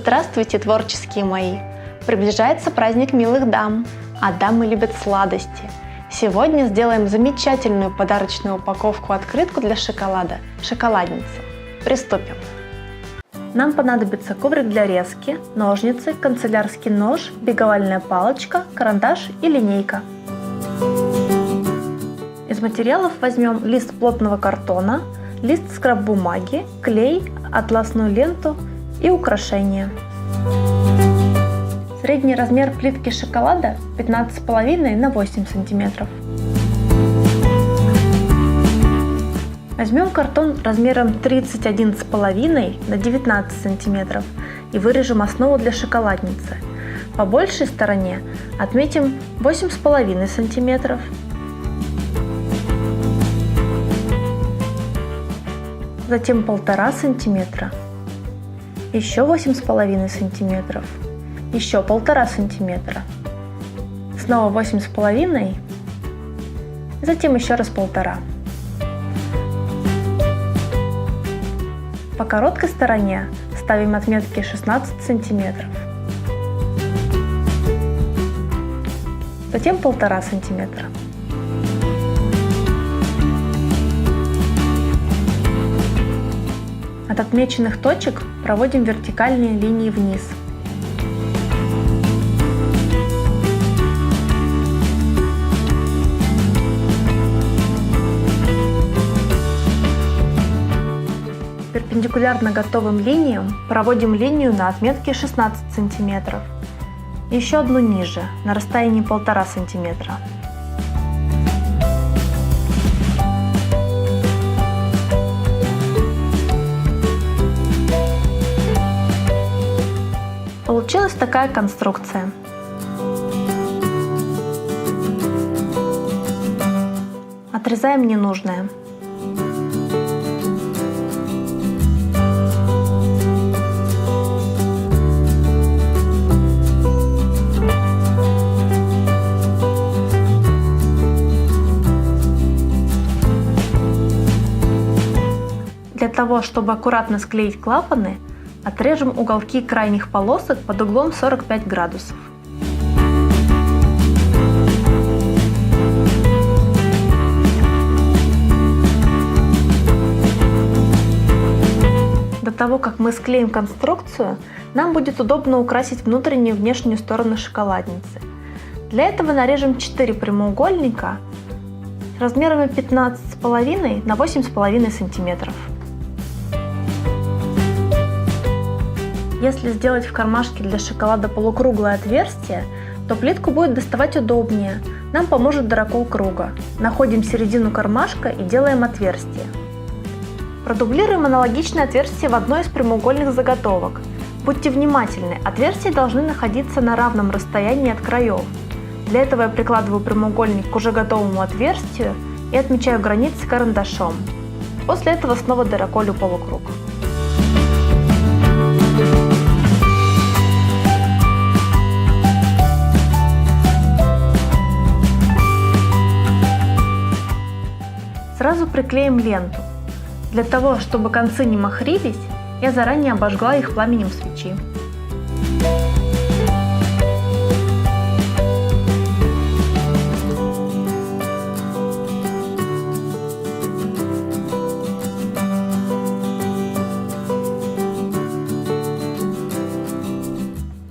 Здравствуйте, творческие мои! Приближается праздник милых дам, а дамы любят сладости. Сегодня сделаем замечательную подарочную упаковку-открытку для шоколада «Шоколадница». Приступим! Нам понадобится коврик для резки, ножницы, канцелярский нож, беговальная палочка, карандаш и линейка. Из материалов возьмем лист плотного картона, лист скраб-бумаги, клей, атласную ленту и украшения. Средний размер плитки шоколада 15,5 на 8 см. Возьмем картон размером 31,5 на 19 см и вырежем основу для шоколадницы. По большей стороне отметим 8,5 см. Затем 1,5 см. Еще 8,5 см. Еще 1,5 см. Снова 8,5. Затем еще раз 1,5. По короткой стороне ставим отметки 16 см. Затем 1,5 см. От отмеченных точек проводим вертикальные линии вниз. Перпендикулярно готовым линиям проводим линию на отметке 16 см. Еще одну ниже, на расстоянии 1,5 см. Получилась такая конструкция. Отрезаем ненужное. Для того, чтобы аккуратно склеить клапаны, отрежем уголки крайних полосок под углом 45 градусов. До того, как мы склеим конструкцию, нам будет удобно украсить внутреннюю и внешнюю стороны шоколадницы. Для этого нарежем 4 прямоугольника с размерами 15,5 на 8,5 см. Если сделать в кармашке для шоколада полукруглое отверстие, то плитку будет доставать удобнее. Нам поможет дырокол круга. Находим середину кармашка и делаем отверстие. Продублируем аналогичное отверстие в одной из прямоугольных заготовок. Будьте внимательны, отверстия должны находиться на равном расстоянии от краев. Для этого я прикладываю прямоугольник к уже готовому отверстию и отмечаю границы карандашом. После этого снова дыроколю полукруг. Сразу приклеим ленту. Для того, чтобы концы не махрились, я заранее обожгла их пламенем свечи.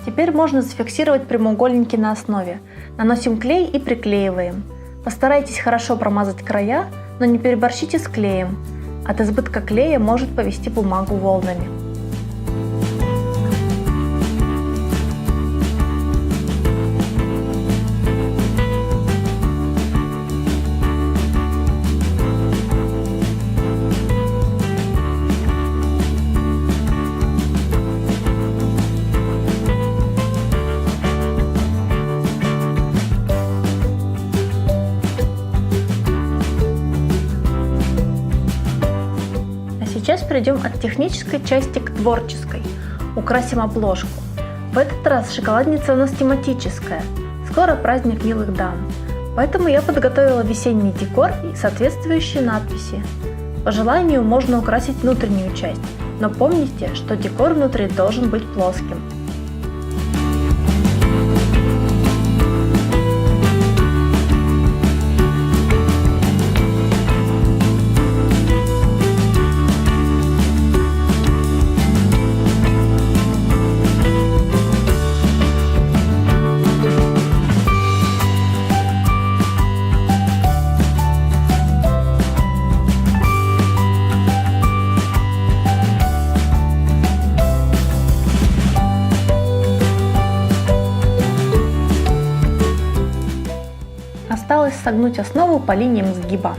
Теперь можно зафиксировать прямоугольники на основе. Наносим клей и приклеиваем. Постарайтесь хорошо промазать края, но не переборщите с клеем. От избытка клея может повести бумагу волнами. Сейчас перейдем от технической части к творческой. Украсим обложку. В этот раз шоколадница у нас тематическая. Скоро праздник милых дам. Поэтому я подготовила весенний декор и соответствующие надписи. По желанию можно украсить внутреннюю часть. Но помните, что декор внутри должен быть плоским. Осталось согнуть основу по линиям сгиба.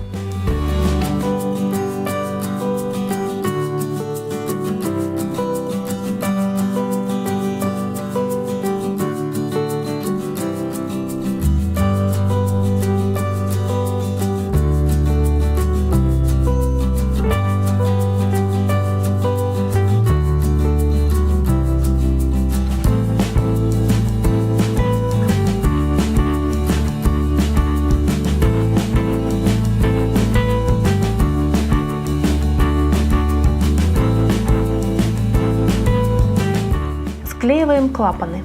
Склеиваем клапаны.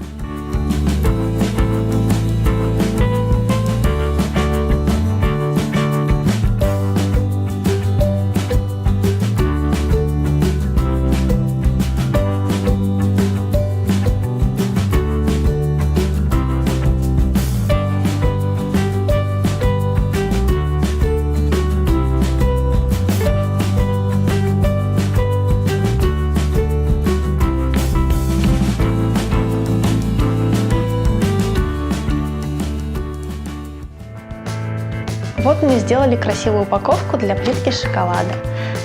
Вот мы сделали красивую упаковку для плитки шоколада.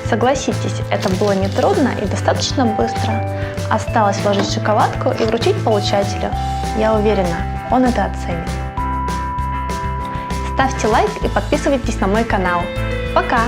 Согласитесь, это было нетрудно и достаточно быстро. Осталось вложить шоколадку и вручить получателю. Я уверена, он это оценит. Ставьте лайк и подписывайтесь на мой канал. Пока!